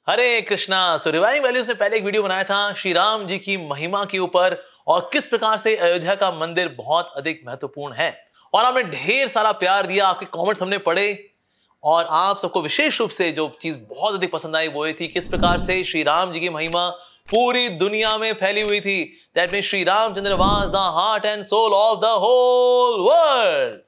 हरे कृष्णा। सो reviving values ने पहले एक वीडियो बनाया था श्री राम जी की महिमा के ऊपर और किस प्रकार से अयोध्या का मंदिर बहुत अधिक महत्वपूर्ण है। और आपने ढेर सारा प्यार दिया, आपके कमेंट्स हमने पढ़े और आप सबको विशेष रूप से जो चीज बहुत अधिक पसंद आई वो ये थी किस प्रकार से श्री राम जी की महिमा पूरी दुनिया में फैली हुई थी। That means Shri Ramchandra was the heart and soul of the whole world.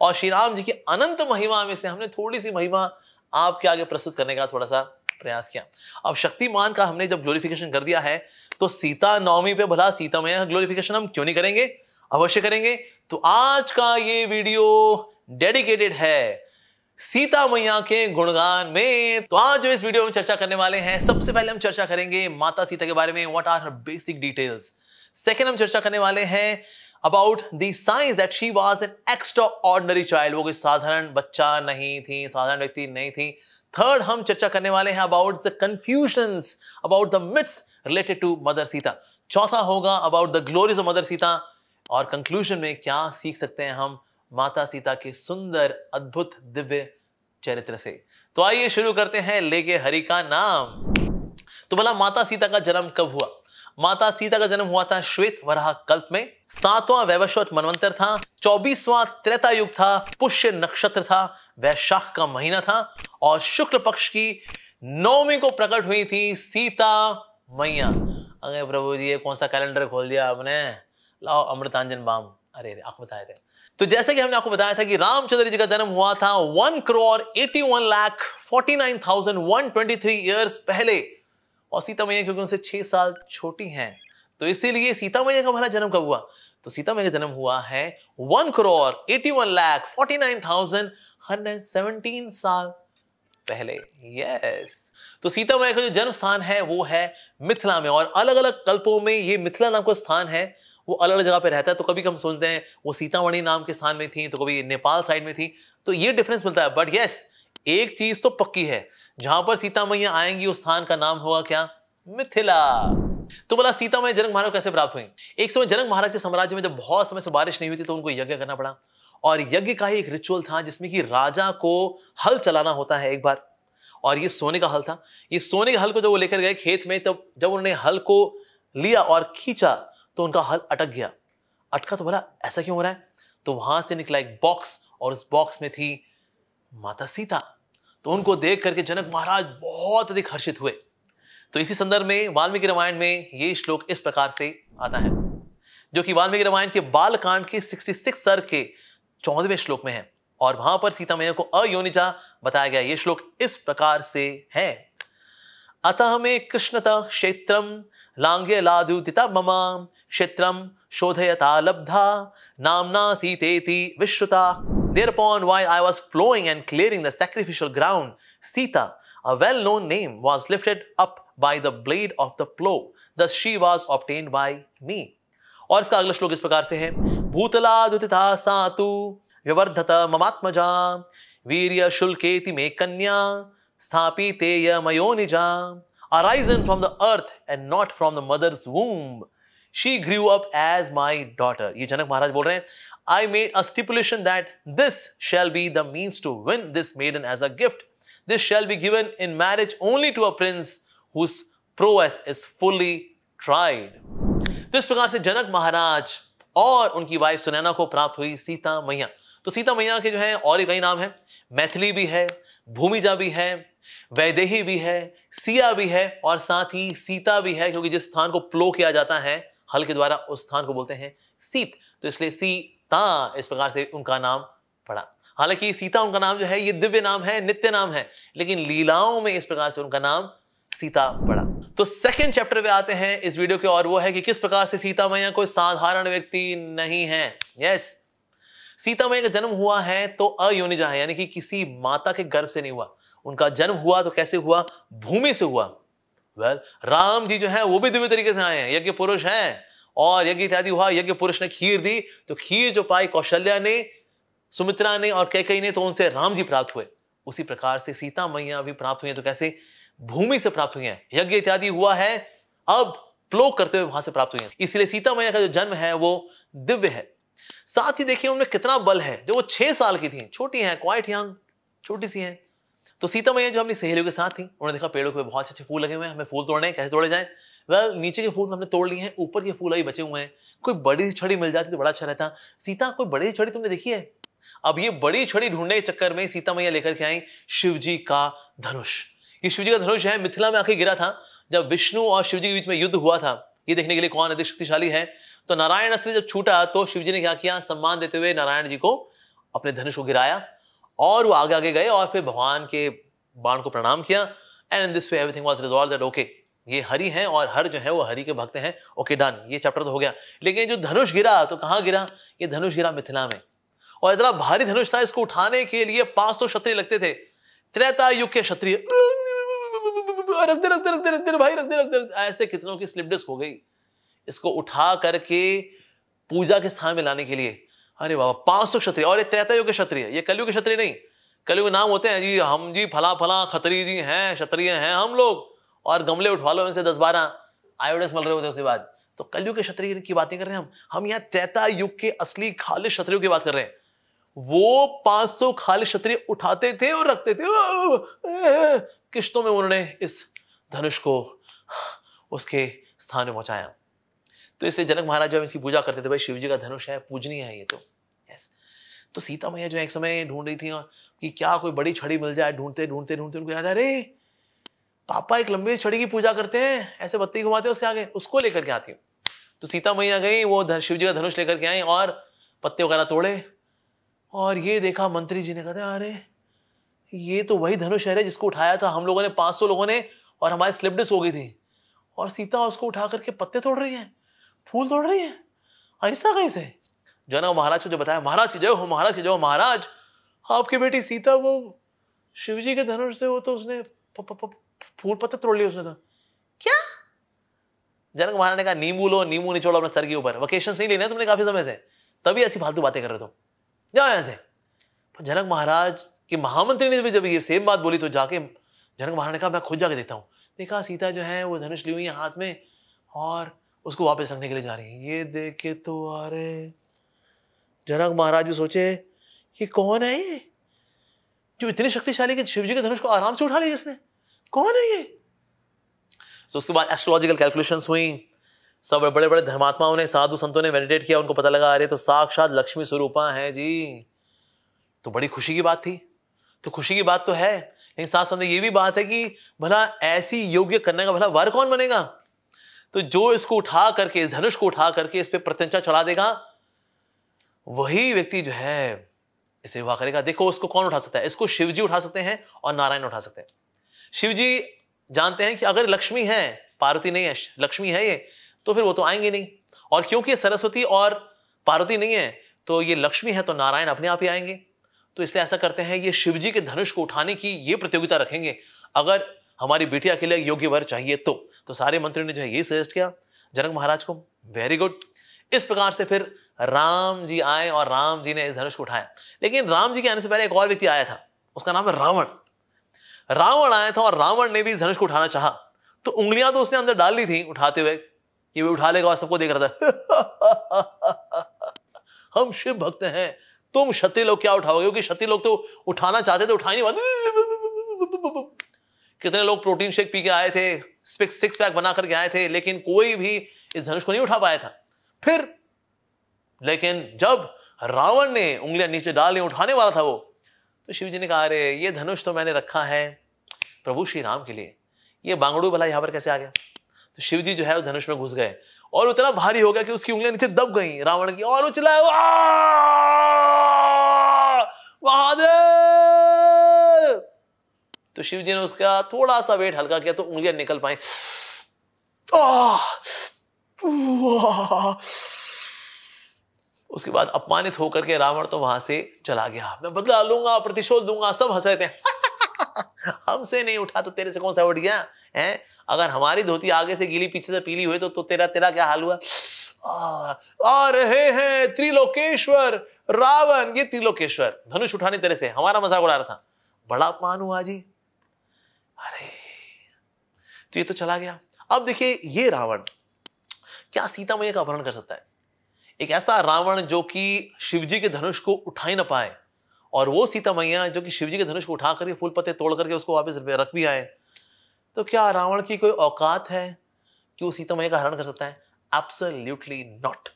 और श्री राम जी की अनंत महिमा में से हमने थोड़ी सी महिमा आपके आगे प्रस्तुत करने का थोड़ा सा प्रयास किया। अब शक्तिमान का हमने जब ग्लोरिफिकेशन कर दिया है तो सीता नवमी पे भला सीता मैया ग्लोरिफिकेशन हम क्यों नहीं करेंगे, अवश्य करेंगे। तो आज का ये वीडियो डेडिकेटेड है सीता मैया के गुणगान में। तो आज जो इस वीडियो में चर्चा करने वाले हैं, सबसे पहले हम चर्चा करेंगे माता सीता के बारे में, what are her basic details. Second हम चर्चा करने वाले हैं about the science that she was an extraordinary child, वो कोई साधारण बच्चा नहीं थी, साधारण व्यक्ति नहीं थी। थर्ड हम चर्चा करने वाले हैं about the confusions, about the myths related to mother Sita. चौथा होगा about the glories of mother Sita और कंक्लूजन में क्या सीख सकते हैं हम माता सीता के सुंदर अद्भुत दिव्य चरित्र से। तो आइए शुरू करते हैं लेके हरि का नाम। तो भला माता सीता का जन्म कब हुआ? माता सीता का जन्म हुआ था श्वेत वराह कल्प में। 7वां वैवस्वत मनवंतर था, 24वां त्रेता युग था, पुष्य नक्षत्र था, वैशाख का महीना था और शुक्ल पक्ष की नवमी को प्रकट हुई थी सीता मैया। अरे प्रभु जी ये कौन सा कैलेंडर खोल दिया आपने, लाओ अमृतांजन बाम। अरे आपको बताए थे। तो जैसे कि हमने आपको बताया था कि रामचंद्र जी का जन्म हुआ था 1,81,49,123 ईयर्स पहले और सीता मैया क्योंकि उनसे 6 साल छोटी हैं तो इसीलिए सीता मैया का भला जन्म कब हुआ? तो सीता मैया का जन्म हुआ है 1,81,49,117 साल पहले। यस। तो सीता मैया का जो जन्म स्थान है वो है मिथिला में और अलग अलग कल्पों में ये मिथिला नाम का स्थान है वो अलग अलग जगह पे रहता है। तो कभी हम सुनते हैं वो सीतामढ़ी नाम के स्थान में थी, तो कभी नेपाल साइड में थी, तो ये डिफरेंस मिलता है। बट यस, एक चीज तो पक्की है, जहां पर सीता मैया आएंगी उस स्थान का नाम होगा क्या? मिथिला। तो बोला सीता मैया जनक महाराज को कैसे प्राप्त हुई? एक समय जनक महाराज के साम्राज्य में जब बहुत समय से बारिश नहीं हुई थी तो उनको यज्ञ करना पड़ा और यज्ञ का ही एक रिचुअल था जिसमें कि राजा को हल चलाना होता है एक बार, और ये सोने का हल था। ये सोने के हल को जब वो लेकर गए खेत में, तब जब उन्होंने हल को लिया और खींचा तो उनका हल अटक गया। अटका तो बोला ऐसा क्यों हो रहा है? तो वहां से निकला एक बॉक्स और उस बॉक्स में थी माता सीता। तो उनको देख करके जनक महाराज बहुत अधिक हर्षित हुए। तो इसी संदर्भ में वाल्मीकि रामायण में ये श्लोक इस प्रकार से आता है जो कि वाल्मीकि रामायण के बालकांड के 66 सर्ग के 14वें श्लोक में है और वहां पर सीता मैया को अयोनिजा बताया गया। ये श्लोक इस प्रकार से है। अतः में कृष्णतः क्षेत्रम लांघ्य लादुदिता मम क्षेत्रम शोधयता लब्धा नामना सीतेति विश्रुता। Thereupon while I was plowing and clearing the sacrificial ground, Sita, a well-known name, was lifted up by the blade of the plow. Thus she was obtained by me. और इसका अगला श्लोक इस प्रकार से है। भूतलादुदिता सातु व्यवर्धत ममात्मजा वीर्य शुल्केति मे कन्या स्थापितेय मयोनिजा। Arisen from the earth and not from the mother's womb, she grew up as my daughter. ये जनक महाराज बोल रहे हैं, I made a stipulation that this shall be the means to win this maiden as a gift. This shall be given in marriage only to a prince whose prowess is fully tried. तो इस प्रकार से जनक महाराज और उनकी wife Sunaina को प्राप्त हुई सीता मैया। तो सीता मैया के जो है और कई नाम है, मैथिली भी है, भूमिजा भी है, वैदेही भी है, सिया भी है और साथ ही सीता भी है, क्योंकि जिस स्थान को प्लो किया जाता है हल के द्वारा उस स्थान को बोलते हैं सीत। तो इसलिए सीता इस प्रकार से उनका नाम पड़ा। हालांकि सीता उनका नाम जो है ये दिव्य नाम है, नित्य नाम है, लेकिन लीलाओं में इस प्रकार से उनका नाम सीता पड़ा। तो सेकंड चैप्टर पे आते हैं इस वीडियो के और वो है कि किस प्रकार से सीता मैया कोई साधारण व्यक्ति नहीं है। यस, सीता मैया का जन्म हुआ है तो अयोनिजा है, यानी कि किसी माता के गर्भ से नहीं हुआ। उनका जन्म हुआ तो कैसे हुआ? भूमि से हुआ। राम जी जो है वो भी दिव्य तरीके से आए हैं, यज्ञ पुरुष हैं और यज्ञ इत्यादि हुआ। यज्ञ पुरुष ने खीर दी तो खीर जो पाई कौशल्या ने, सुमित्रा ने और कैकेयी ने, तो उनसे राम जी प्राप्त हुए। उसी प्रकार से सीता मैया भी प्राप्त हुई हैं। तो कैसे? भूमि से प्राप्त हुई हैं। यज्ञ इत्यादि हुआ है, अब प्लो करते हुए वहां से प्राप्त हुई हैं। इसलिए सीता मैया का जो जन्म है वो दिव्य है। साथ ही देखिए उनमें कितना बल है। जो वो 6 साल की थी, छोटी हैं, क्वाइट यंग, छोटी सी हैं, तो सीता मैया जो अपनी सहेलियों के साथ थी, उन्होंने देखा पेड़ों पे बहुत अच्छे फूल लगे हुए हैं, हमें फूल तोड़ने हैं, कैसे तोड़े जाएं? वेल, नीचे के फूल हमने तोड़ लिए हैं, ऊपर के फूल अभी बचे हुए हैं। कोई बड़ी सी छड़ी मिल जाती तो बड़ा अच्छा रहता। सीता, कोई बड़ी सी छड़ी तुमने देखी है? अब ये बड़ी छड़ी ढूंढने के चक्कर में सीता मैया लेकर के आई शिव जी का धनुष। ये शिव जी का धनुष है, मिथिला में आके गिरा था जब विष्णु और शिव जी के बीच में युद्ध हुआ था। ये देखने के लिए कौन अधिक शक्तिशाली है। तो नारायण अस्त्र जब छूटा तो शिव जी ने क्या किया, सम्मान देते हुए नारायण जी को अपने धनुष को गिराया और वो आगे आगे गए और फिर भगवान के बाण को प्रणाम किया। And in this way everything was resolve that okay, ये हरि हैं और हर जो है वो हरि के भक्त हैं। ओके डन, ये चैप्टर तो हो गया। लेकिन जो धनुष गिरा तो कहां गिरा? ये धनुष गिरा मिथिला में। और इतना भारी धनुष था, इसको उठाने के लिए 500 क्षत्रिय लगते थे। त्रेता युग के क्षत्रिय रख दे भाई, रख दे, ऐसे कितनों की स्लिप डिस्क हो गई इसको उठा करके पूजा के स्थान में लाने के लिए। अरे बाबा, 500 क्षत्रिय। और ये त्रेता युग के क्षत्रिय, ये कलयुग के क्षत्रिय नहीं। कलयुग के नाम होते हैं जी, हम जी फला फला खत्री जी हैं, क्षत्रिय हैं हम लोग, और गमले उठवा लो इनसे 10-12 आयोडेस मिल रहे होते उसके बाद। तो कलयुग के क्षत्रिय की बात नहीं कर रहे हम यहाँ त्रेता युग के असली खालिश क्षत्रियों की बात कर रहे हैं। वो 500 खालिश क्षत्रिय उठाते थे और रखते थे। किश्तों में उन्होंने इस धनुष को उसके स्थान में पहुंचाया। तो इससे जनक महाराज जब इसकी पूजा करते थे, भाई शिव जी का धनुष है, पूजनीय है ये तो। यस। तो सीता मैया जो एक समय ढूंढ रही थी कि क्या कोई बड़ी छड़ी मिल जाए, ढूंढते ढूंढते ढूंढते उनको याद, अरे पापा एक लंबी छड़ी की पूजा करते हैं, ऐसे बत्ती घुमाते हैं उससे आगे, उसको लेकर के आती हूँ। तो सीता मैया गई, वो शिव जी का धनुष लेकर के आई और पत्ते वगैरह तोड़े और ये देखा मंत्री जी ने, कहा अरे ये तो वही धनुष है जिसको उठाया था हम लोगों ने, 500 लोगों ने, और हमारी स्लिप डिस्क हो गई थी। और सीता उसको उठा करके पत्ते तोड़ रही है, फूल तोड़ रही है, ऐसा कैसे? जो ना महाराज को जो बताया, महाराज की जय हो, महाराज की जय हो, महाराज आपकी बेटी सीता वो शिव जी के धनुष से वो तो उसने फूल पत्ते तोड़ लिए उसने। तो क्या? जनक महाराज ने कहा नींबू लो, नींबू निचोड़ो अपने सर के ऊपर, वेकेशन नहीं लेना तुमने काफी समय से, तभी ऐसी फालतू बातें कर रहे हो, जाओ यहां से। जनक महाराज के महामंत्री ने भी जब ये सेम बात बोली तो जाके जनक महाराज ने कहा मैं खुद जाके देखता हूं। देखा सीता जो है वो धनुष ली हुई है हाथ में और उसको वापस रखने के लिए जा रही है। ये देख के तो अरे जनक महाराज भी सोचे कि कौन है ये जो इतनी शक्तिशाली कि शिव जी के धनुष को आराम से उठा लिया जिसने, कौन है ये? तो उसके बाद एस्ट्रोलॉजिकल कैलकुलेशंस हुई, सब बड़े बड़े धर्मात्माओं ने, साधु संतों ने मेडिटेट किया, उनको पता लगा अरे तो साक्षात लक्ष्मी स्वरूपा है जी। तो बड़ी खुशी की बात थी। तो खुशी की बात तो है, लेकिन साथ साथ ये भी बात है कि भला ऐसी योग्य कन्या का भला वर कौन बनेगा? तो जो इसको उठा करके, इस धनुष को उठा करके इस पे प्रत्यंचा चढ़ा देगा, वही व्यक्ति जो है इसे विवाह करेगा। देखो उसको कौन उठा सकता है? इसको शिव जी उठा सकते हैं और नारायण उठा सकते हैं। शिव जी जानते हैं कि अगर लक्ष्मी है, पार्वती नहीं है, लक्ष्मी है ये, तो फिर वो तो आएंगे नहीं, और क्योंकि सरस्वती और पार्वती नहीं है तो ये लक्ष्मी है, तो नारायण अपने आप ही आएंगे। तो इसलिए ऐसा करते हैं, ये शिव जी के धनुष को उठाने की ये प्रतियोगिता रखेंगे, अगर हमारी बेटिया के लिए योग्य वर चाहिए तो सारे मंत्रियों ने जो है ये सजेस्ट किया जनक महाराज को। Very good. इस प्रकार से फिर राम जी आए और राम जी ने इस धनुष को उठाया। लेकिन राम जी के आने से पहले एक और व्यक्ति आया था, उसका नाम है रावण। रावण आया था और रावण ने भी इस धनुष को उठाना चाहा, तो उंगलियां तो उसने अंदर डाल ली थी उठाते हुए कि वो उठा लेगा, और सबको देख रहा था हम शिव भक्त हैं, तुम क्षत्रिय लोग क्या उठाओगे? क्योंकि क्षत्रिय लोग तो उठाना चाहते थे, उठा नहीं पाते। कितने लोग प्रोटीन शेक पी के आए थे, सिक्स पैक बना करके आए थे, लेकिन कोई भी इस धनुष को नहीं उठा पाया था। फिर लेकिन जब रावण ने उंगलियां नीचे डाली, उठाने वाला था वो, तो शिव जी ने कहा अरे ये धनुष तो मैंने रखा है प्रभु श्री राम के लिए, ये बांगड़ू भला यहां पर कैसे आ गया? तो शिव जी जो है उस धनुष में घुस गए और उतना भारी हो गया कि उसकी उंगलियां नीचे दब गई रावण की, और वो चिल्लाया महादेव। तो शिव जी ने उसका थोड़ा सा वेट हल्का किया तो उंगलियां निकल पाई। उसके बाद अपमानित होकर के रावण तो वहां से चला गया। मैं बदला लूंगा, प्रतिशोध दूंगा। सब हंस रहे थे हमसे नहीं उठा तो तेरे से कौन सा उठ गया है? अगर हमारी धोती आगे से गीली पीछे से पीली हुई तो तेरा क्या हाल हुआ? आ रहे हैं त्रिलोकेश्वर रावण, ये त्रिलोकेश्वर धनुष उठाने तेरे से, हमारा मजाक उड़ा रहा था। बड़ा अपमान हुआ जी। अरे तो ये तो चला गया। अब देखिए ये रावण क्या सीता मैया का अपहरण कर सकता है? एक ऐसा रावण जो कि शिवजी के धनुष को उठा ही ना पाए और वो सीता मैया जो कि शिवजी के धनुष को उठा करके फूल पत्ते तोड़ करके उसको वापस रख भी आए, तो क्या रावण की कोई औकात है कि वो सीता मैया का हरण कर सकता है? Absolutely not.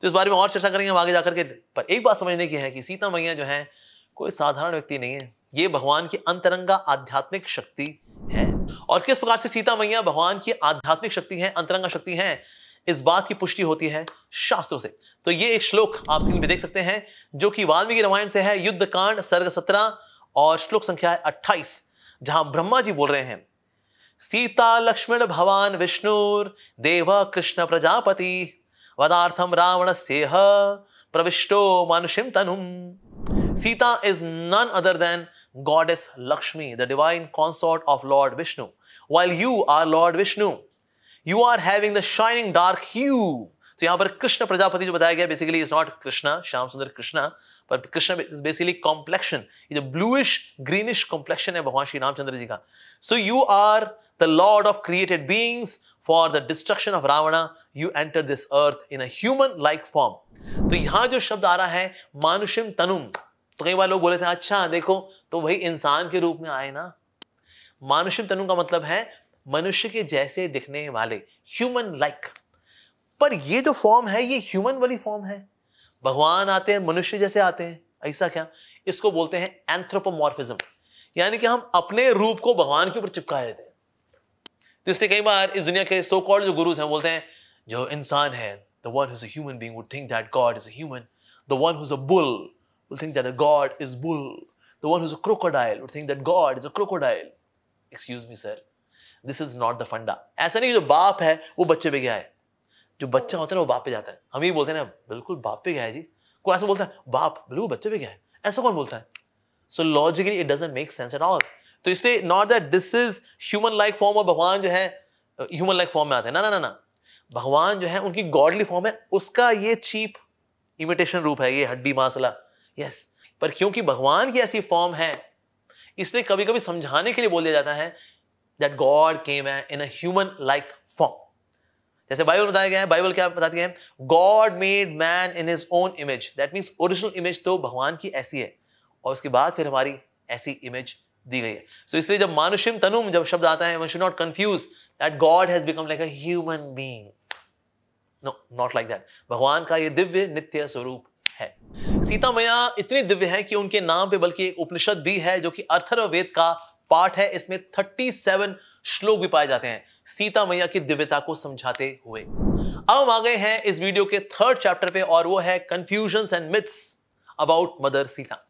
तो इस बारे में और चर्चा करेंगे हम आगे जाकर के। पर एक बात समझने की है कि सीता मैया जो है कोई साधारण व्यक्ति नहीं है, ये भगवान की अंतरंगा आध्यात्मिक शक्ति है। और किस प्रकार से सीता मैया भगवान की आध्यात्मिक शक्ति है, अंतरंगा शक्ति है, इस बात की पुष्टि होती है शास्त्रों से। तो ये एक श्लोक आप स्क्रीन पे देख सकते हैं जो कि वाल्मीकि रामायण से है, युद्ध कांड सर्ग 17 और श्लोक संख्या है 28, जहां ब्रह्मा जी बोल रहे हैं, सीता लक्ष्मण भवान विष्णुर देव Krishna Prajapati वदार्थम रावणस्येह प्रविष्टो मानुषिम तनुम। Sita is none other than goddess Lakshmi, the divine consort of Lord Vishnu. While you are Lord Vishnu, you are having the shining dark hue. तो यहाँ पर कृष्ण प्रजापति जो बताया गया basically is not Krishna, Shyam सुंदर कृष्णा, पर कृष्ण इज बेसिकली कॉम्प्लेक्शन, ये जो ब्लूइश ग्रीनिश कॉम्प्लेक्शन है भगवान श्री रामचंद्र जी का। So you are the lord of created beings, for the destruction of Ravana you enter this earth in a human like form. तो यहां जो शब्द आ रहा है मानुषिम तनुम, तो कई बार लोग बोले थे अच्छा देखो तो भाई इंसान के रूप में आए ना। मानुषिम तनुम का मतलब है मनुष्य के जैसे दिखने वाले, ह्यूमन लाइक। पर ये जो फॉर्म है ये ह्यूमन वाली फॉर्म है, भगवान आते हैं मनुष्य जैसे आते हैं, ऐसा क्या? इसको बोलते हैं एंथ्रोपोमॉर्फिज्म, यानी कि हम अपने रूप को भगवान के ऊपर चिपका देते हैं। तो इससे कई बार इस दुनिया के सो कॉल्ड जो गुरुज हैं बोलते हैं जो इंसान है, the one who's a human being would think that God is a human, the one who's a bull will think that a God is bull, the one who's a crocodile would think that God is a crocodile. Excuse me sir, this is not the funda. ऐसा नहीं कि जो बाप है वो बच्चे पे गया है, जो बच्चा होता है ना वो बाप पे जाता है। हम ये बोलते हैं ना बिल्कुल बाप पे गया है जी, कोई ऐसा बोलता है बाप बिल्कुल बच्चे पे गया है, ऐसा कौन बोलता है? So logically it doesn't make sense at all. तो इसलिए not that this is human like form और भगवान जो है ह्यूमन लाइक फॉर्म में आते हैं, ना ना ना ना, भगवान जो है उनकी गॉडली फॉर्म है, उसका ये चीप इमिटेशन रूप है, ये हड्डी मांसला। यस, पर क्योंकि भगवान की ऐसी फॉर्म है इसलिए कभी कभी समझाने के लिए बोल दिया जाता है that God came in a human like form. जैसे बाइबल बताया गया है, बाइबल क्या बताती है? God made man in his own image, that means original image तो भगवान की ऐसी है और उसके बाद फिर हमारी ऐसी इमेज दी गई है। सो इसलिए जब मानुषिम तनुम जब शब्द आता है, one should not confuse that god has become like a human being, no not like that. भगवान का ये दिव्य नित्य स्वरूप है। सीता मैया इतनी दिव्य है कि उनके नाम पे बल्कि एक उपनिषद भी है जो कि अथर्ववेद का पाठ है, इसमें 37 श्लोक भी पाए जाते हैं सीता मैया की दिव्यता को समझाते हुए। अब हम आ गए हैं इस वीडियो के 3rd चैप्टर पे और वो है confusions and myths about mother Sita.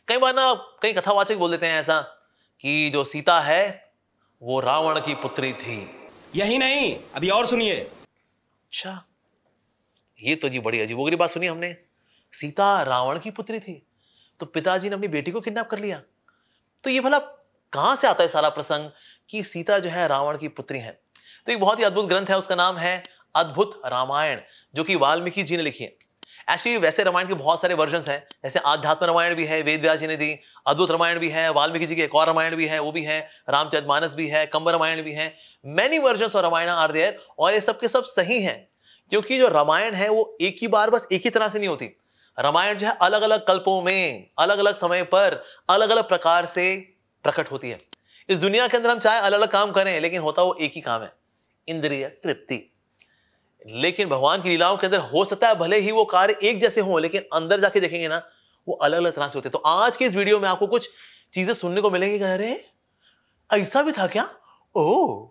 कई बार ना कई कथावाचक बोल देते हैं ऐसा कि जो सीता है वो रावण की पुत्री थी। यही नहीं, अभी और सुनिए। अच्छा, ये तो जी बड़ी अजीबोगरीब बात सुनी हमने। सीता रावण की पुत्री थी तो पिताजी ने अपनी बेटी को किडनैप कर लिया। तो ये भला कहां से आता है सारा प्रसंग कि सीता जो है रावण की पुत्री है? तो एक बहुत ही अद्भुत ग्रंथ है, उसका नाम है अद्भुत रामायण, जो कि वाल्मीकि जी ने लिखी है। एक्चुअली वैसे रामायण के बहुत सारे वर्जन्स हैं, जैसे आध्यात्म रामायण भी है, वेद व्यास जी ने दी, अद्भुत रामायण भी है, वाल्मीकि जी के एक और रामायण भी है, वो भी है, रामचरितमानस भी है, कंब रामायण भी है, many versions of Ramayana are there. और ये सब के सब सही हैं, क्योंकि जो रामायण है वो एक ही बार बस एक ही तरह से नहीं होती। रामायण जो है अलग अलग कल्पों में अलग अलग समय पर अलग अलग प्रकार से प्रकट होती है। इस दुनिया के अंदर हम चाहे अलग अलग काम करें लेकिन होता वो एक ही काम है, इंद्रिय तृप्ति। लेकिन भगवान की लीलाओं के अंदर हो सकता है भले ही वो कार्य एक जैसे हों, लेकिन अंदर जाके देखेंगे ना वो अलग अलग तरह से होते हैं। तो आज के इस वीडियो में आपको कुछ चीजें सुनने को मिलेंगी, कह रहे ऐसा भी था क्या? ओह,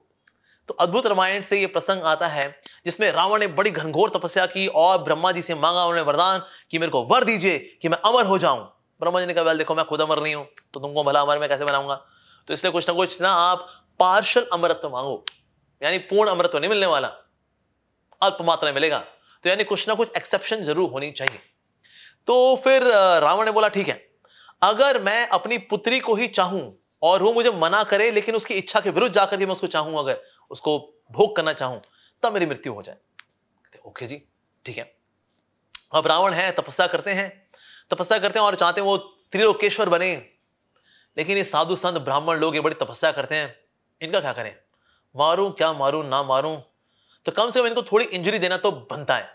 तो अद्भुत रामायण से ये प्रसंग आता है जिसमें रावण ने बड़ी घनघोर तपस्या की और ब्रह्मा जी से मांगा उन्होंने वरदान कि मेरे को वर दीजिए कि मैं अमर हो जाऊं। ब्रह्मा जी ने कहा वेल देखो मैं खुद अमर नहीं हूं तो तुमको भला अमर मैं कैसे बनाऊंगा, तो इसलिए कुछ ना आप पार्शल अमरत्व मांगो, यानी पूर्ण अमरत्व नहीं मिलने वाला, अल्प मात्रा में मिलेगा। तो यानी कुछ ना कुछ एक्सेप्शन जरूर होनी चाहिए। तो फिर रावण ने बोला ठीक है, अगर मैं अपनी पुत्री को ही चाहूं और वो मुझे मना करे लेकिन उसकी इच्छा के विरुद्ध जाकर के मैं उसको चाहूं, अगर उसको भोग करना चाहूं तब मेरी मृत्यु हो जाए। ओके जी ठीक है। अब रावण है, तपस्या करते हैं और चाहते हैं वो त्रिलोकेश्वर बने, लेकिन ये साधु संत ब्राह्मण लोग ये बड़ी तपस्या करते हैं, इनका क्या करें? मारूं क्या मारूं ना मारूं, तो कम से कम इनको थोड़ी इंजरी देना तो बनता है।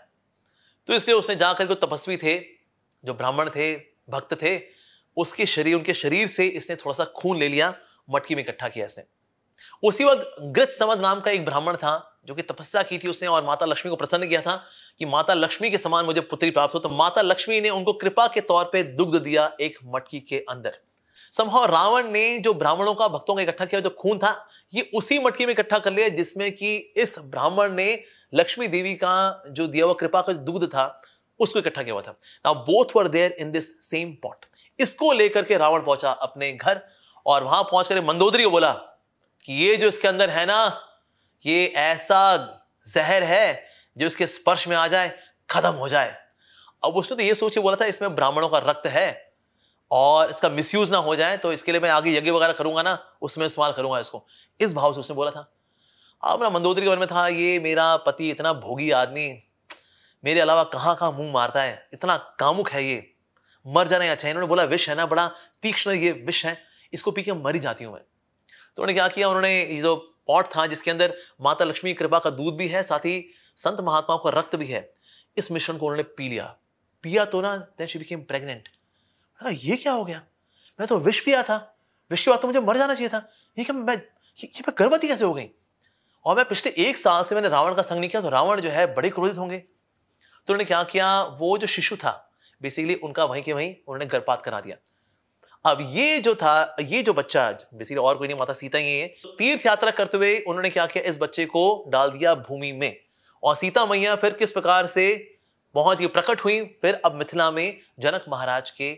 तो इसलिए उसने जाकर के तपस्वी थे, जो ब्राह्मण थे, भक्त थे, उसके शरीर, उनके शरीर से इसने थोड़ा सा खून ले लिया, मटकी में इकट्ठा किया इसने। उसी वक्त गृत्समद नाम का एक ब्राह्मण था जो कि तपस्या की थी उसने और माता लक्ष्मी को प्रसन्न किया था कि माता लक्ष्मी के समान मुझे पुत्री प्राप्त हो। तो माता लक्ष्मी ने उनको कृपा के तौर पे दुग्ध दिया एक मटकी के अंदर। समहाउ रावण ने जो ब्राह्मणों का, भक्तों का इकट्ठा किया जो खून था, ये उसी मटकी में इकट्ठा कर लिया जिसमें कि इस ब्राह्मण ने लक्ष्मी देवी का जो दिया हुआ कृपा का दुग्ध था उसको इकट्ठा किया हुआ था। Now both were there in this same pot. इसको लेकर के रावण पहुंचा अपने घर और वहां पहुंचकर मंदोदरी को बोला कि ये जो इसके अंदर है ना, ये ऐसा जहर है जो इसके स्पर्श में आ जाए खत्म हो जाए। अब उसने तो ये सोच के बोला था इसमें ब्राह्मणों का रक्त है और इसका मिसयूज ना हो जाए, तो इसके लिए मैं आगे यज्ञ वगैरह करूंगा ना, उसमें इस्तेमाल करूंगा इसको, इस भाव से उसने बोला था। अब ना मंदोदरी के मन में था ये मेरा पति इतना भोगी आदमी, मेरे अलावा कहां कहां मुंह मारता है, इतना कामुक है, ये मर जाना अच्छा है। इन्होंने बोला विष है ना, बड़ा तीक्ष्ण ये विष है, इसको पी के मरी जाती हूं मैं। तो उन्होंने क्या किया, उन्होंने ये जो पॉट था जिसके अंदर माता लक्ष्मी की कृपा का दूध भी है, साथ ही संत महात्माओं का रक्त भी है, इस मिश्रण को उन्होंने पी लिया। पिया तो ना देन शी बिकेम प्रेग्नेंट। ये क्या हो गया, मैं तो विष पिया था, विष के बाद तो मुझे मर जाना चाहिए था, ये क्या मैं गर्भवती कैसे हो गई। और मैं पिछले 1 साल से मैंने रावण का संग नहीं किया, तो रावण जो है बड़े क्रोधित होंगे। तो उन्होंने क्या किया, वो जो शिशु था बेसिकली उनका वहीं के वहीं उन्होंने गर्भपात करा दिया। अब ये जो था, ये जो बच्चा बेसिकली और कोई नहीं, माता सीता ही है। तीर्थ यात्रा करते हुए उन्होंने क्या किया, इस बच्चे को डाल दिया भूमि में और सीता मैया फिर किस प्रकार से पहुंच के प्रकट हुई फिर अब मिथिला में जनक महाराज के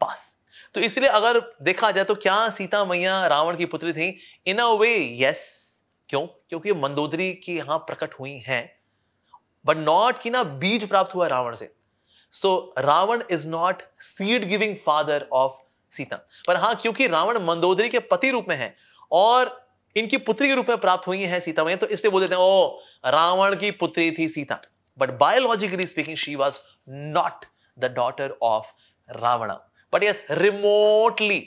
पास। तो इसलिए अगर देखा जाए तो क्या सीता मैया रावण की पुत्री थी? इन अ वे यस। क्यों? क्योंकि मंदोदरी की यहां प्रकट हुई हैं, बट नॉट कि ना बीज प्राप्त हुआ रावण से। So Ravan is not seed giving father of Sita. पर हां, क्योंकि रावण मंदोदरी के पति रूप में है और इनकी पुत्री के रूप में प्राप्त हुई है सीता मैया, तो इसलिए बोल देते हैं ओ रावण की पुत्री थी Sita. But biologically speaking she was not the daughter of Ravana. But yes, remotely,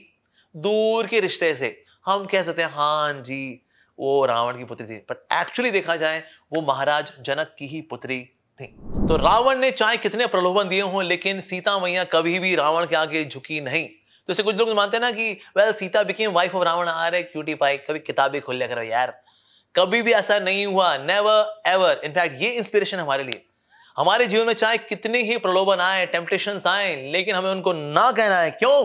दूर के रिश्ते से हम कह सकते हैं हां जी वो रावण की पुत्री थी, बट एक्चुअली देखा जाए वो महाराज जनक की ही पुत्री थी। तो रावण ने चाहे कितने प्रलोभन दिए हों, लेकिन सीता मैया कभी भी रावण के आगे झुकी नहीं। तो इसे कुछ लोग मानते हैं ना कि well Sita became wife of Ravana. अरे क्यूटी पाई, कभी किताबें खोल लिया करो यार, कभी भी ऐसा नहीं हुआ, नेवर एवर। इनफैक्ट ये इंस्पिरेशन हमारे लिए, हमारे जीवन में चाहे कितने ही प्रलोभन आए, टेम्पटेशंस आए, लेकिन हमें उनको ना कहना है। क्यों?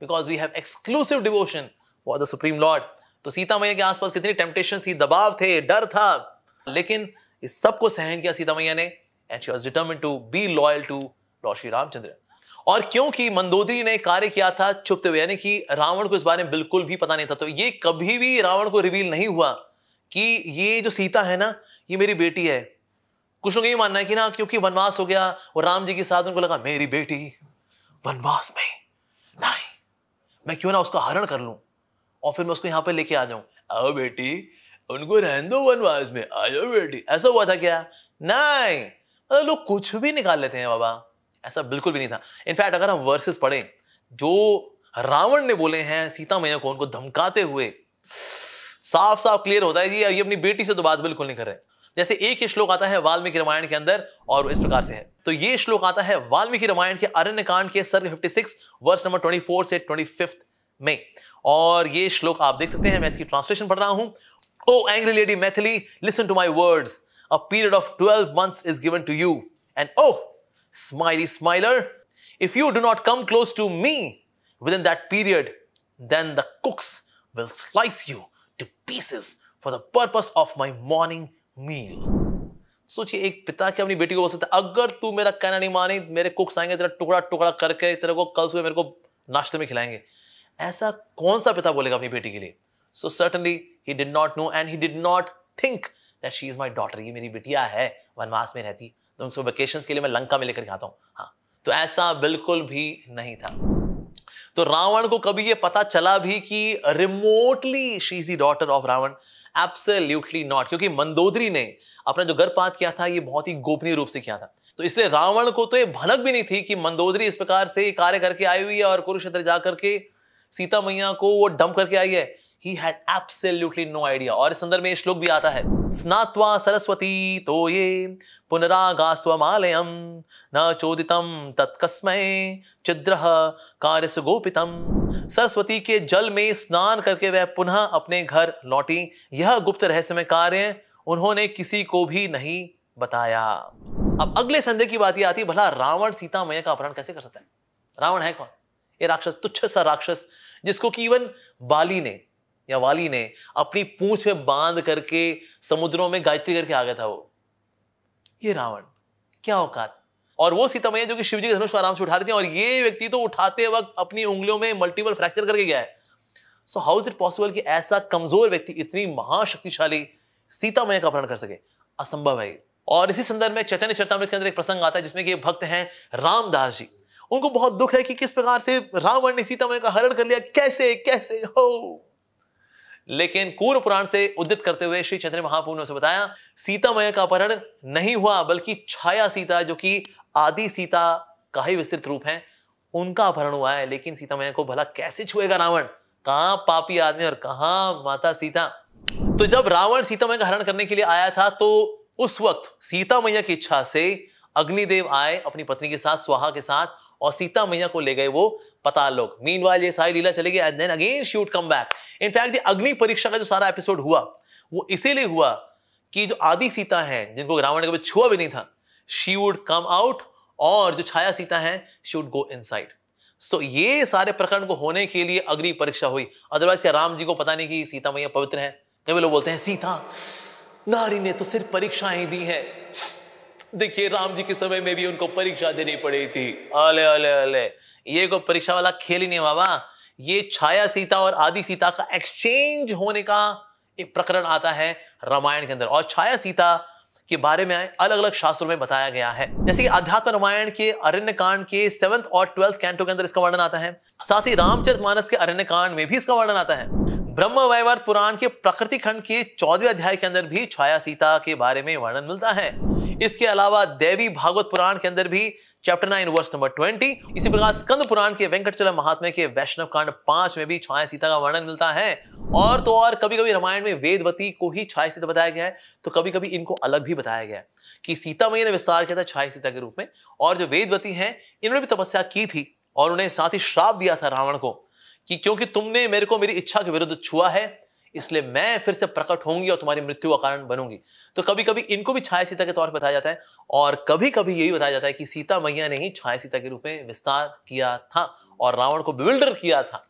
Because we have exclusive devotion for the supreme lord. तो सीता मैया के आसपास कितनी टेम्पटेशन थी, दबाव थे, डर था, लेकिन इस सबको सहन किया सीता मैया ने, and she was determined to be loyal to lord Shri Ramchandra. और क्योंकि मंदोदरी ने कार्य किया था छुपते हुए, यानी कि रावण को इस बारे में बिल्कुल भी पता नहीं था, तो ये कभी भी रावण को रिवील नहीं हुआ कि ये जो सीता है ना ये मेरी बेटी है। कुछ लोग ये मानना है कि ना क्योंकि वनवास हो गया और राम जी के साथ उनको लगा मेरी बेटी वनवास में, नहीं मैं क्यों ना उसका हरण कर लूं और फिर मैं उसको यहां पर लेके आ जाऊं। आओ बेटी, उनको रहने दो वनवास में, आ जाओ बेटी। ऐसा हुआ था क्या? नहीं, लोग कुछ भी निकाल लेते हैं बाबा, ऐसा बिल्कुल भी नहीं था। इनफैक्ट अगर हम वर्सेस पढ़ें जो रावण ने बोले हैं सीता मैया को, उनको धमकाते हुए, साफ साफ क्लियर होता है जी ये अपनी बेटी से तो बात बिल्कुल नहीं कर रहे। जैसे एक ही श्लोक आता है वाल्मीकि रामायण के अंदर और इस प्रकार से है। तो ये श्लोक आता है वाल्मीकि रामायण के अरण्य कांड के सर्ग 56 वर्स नंबर 24 से 25 में, और ये श्लोक आप देख सकते हैं। मैं इसकी ट्रांसलेशन पढ़ रहा हूं। O angry lady Maithili, listen to my words, a period of 12 months is given to you, and oh smiley smiler, if you do not come close to me within that period, then the cooks will slice you to pieces for the purpose of my morning meal. सोचिए एक पिता क्या अपनी बेटी को बोल सकता है अगर तू मेरा कहना नहीं मानी मेरे कुक्स आएंगे तेरा टुकड़ा टुकड़ा करके तेरे को कल सुबह मेरे को नाश्ते में खिलाएंगे। ऐसा कौन सा पिता बोलेगा अपनी बेटी के लिए? So certainly he did not know and he did not think that she is my daughter, ये मेरी बिटिया है, वनवास में रहती, तो उनको वेकेशंस के लिए मैं लंका में लेकर खाता हूं। हाँ, तो ऐसा बिल्कुल भी नहीं था। तो रावण को कभी ये पता चला भी कि remotely she is the daughter of Ravana? Absolutely not, क्योंकि मंदोदरी ने अपना जो गर्भपात किया था ये बहुत ही गोपनीय रूप से किया था। तो इसलिए रावण को तो ये भनक भी नहीं थी कि मंदोदरी इस प्रकार से कार्य करके आई हुई है और कुरुक्षेत्र जाकर के सीता मैया को वो डंप करके आई है। He had absolutely no idea. और इस संदर्भ में श्लोक भी आता है, स्नात्वा सरस्वती तो ये पुनरागास्त्वमालयम न चोदितम तत्कस्मै चिद्रः कार्यस गोपितम। सरस्वती के जल में स्नान करके वह पुनः अपने घर लौटी। यह गुप्त रहस्यमय कार्य उन्होंने किसी को भी नहीं बताया। अब अगले संदेह की बात यह आती है, भला रावण सीता मैया का अपहरण कैसे कर सकता है? रावण है कौन? ये राक्षस, तुच्छ सा राक्षस, जिसको कि इवन वाली ने अपनी पूंछ में बांध करके समुद्रों में गायत्री करके आ गया था वो। ये रावण, क्या औकात। और वो सीता मैया जो कि शिव जी के धनुष को आराम से उठा रही थी, और ये व्यक्ति तो उठाते वक्त अपनी उंगलियों में मल्टीपल फ्रैक्चर करके गया है। So how is it possible कि ऐसा कमजोर व्यक्ति इतनी महाशक्तिशाली सीता मैया का अपहरण कर सके? असंभव है। और इसी संदर्भ में चैतन्य चरितामृत के अंदर एक प्रसंग आता है जिसमें कि भक्त हैं रामदास जी। उनको बहुत दुख है कि किस प्रकार से रावण ने सीता मैया का हरण कर लिया, कैसे कैसे हो। लेकिन कूर्म पुराण से उद्धृत करते हुए श्री चैतन्य महाप्रभु ने उसे बताया, सीता मैया का अपहरण नहीं हुआ, बल्कि छाया सीता, जो कि आदि सीता का ही विस्तृत रूप है, उनका अपहरण हुआ है। लेकिन सीता मैया को भला कैसे छुएगा रावण? कहां पापी आदमी और कहां माता सीता। तो जब रावण सीता मैया का हरण करने के लिए आया था, तो उस वक्त सीता मैया की इच्छा से अग्निदेव आए अपनी पत्नी के साथ, स्वाहा के साथ, और सीता मैया को ले गए वो पाताल लोक। मीनवाइल ये सारी लीला चलेगी and then again she would come back. In fact ये अग्नि परीक्षा का जो सारा एपिसोड हुआ वो इसीलिए हुआ कि जो आदि सीता है, जिनको रावण ने कभी छुआ भी नहीं था, शी वुड कम आउट, और जो छाया सीता है शी वुड गो इनसाइड। सो ये सारे प्रकरण को होने के लिए अग्नि परीक्षा हुई। अदरवाइज क्या राम जी को पता नहीं कि सीता मैया पवित्र है? कभी लोग बोलते हैं सीता नारी ने तो सिर्फ परीक्षाएं दी है। देखिए राम जी के समय में भी उनको परीक्षा देनी पड़ी थी। अले अले अले, ये कोई परीक्षा वाला खेल ही नहीं बाबा। ये छाया सीता और आदि सीता का एक्सचेंज होने का एक प्रकरण आता है रामायण के अंदर, और छाया सीता के बारे में अलग अलग शास्त्रों में बताया गया है। जैसे कि अध्यात्म रामायण के अरण्य कांड के 7th और 12th कैंटो के अंदर इसका वर्णन आता है। साथ ही रामचरितमानस के अरण्य कांड में भी इसका वर्णन आता है। ब्रह्म वैवर्त पुराण के प्रकृति खंड के 14वें अध्याय के अंदर भी छाया सीता के बारे में वर्णन मिलता है। इसके अलावा देवी भागवत पुराण के अंदर भी चैप्टर 9 वर्स नंबर 20, इसी प्रकार स्कंद पुराण के वेंकटचलम महात्म्य के वैष्णव कांड 5 में भी छाया सीता का वर्णन मिलता है। और तो और कभी कभी रामायण में वेदवती को ही छाया सीता बताया गया है, तो कभी कभी इनको अलग भी बताया गया है कि सीता मैया ने विस्तार किया था छाया सीता के रूप में, और जो वेदवती हैं इन्होंने भी तपस्या की थी, और उन्हें साथ ही श्राप दिया था रावण को कि क्योंकि तुमने मेरे को मेरी इच्छा के विरुद्ध छुआ है, इसलिए मैं फिर से प्रकट होंगी और तुम्हारी मृत्यु का कारण बनूंगी। तो कभी कभी इनको भी छाया सीता के तौर पर बताया जाता है, और कभी कभी यही बताया जाता है कि सीता मैया ने ही छाया सीता के रूप में विस्तार किया था और रावण को बिविल्डर किया था।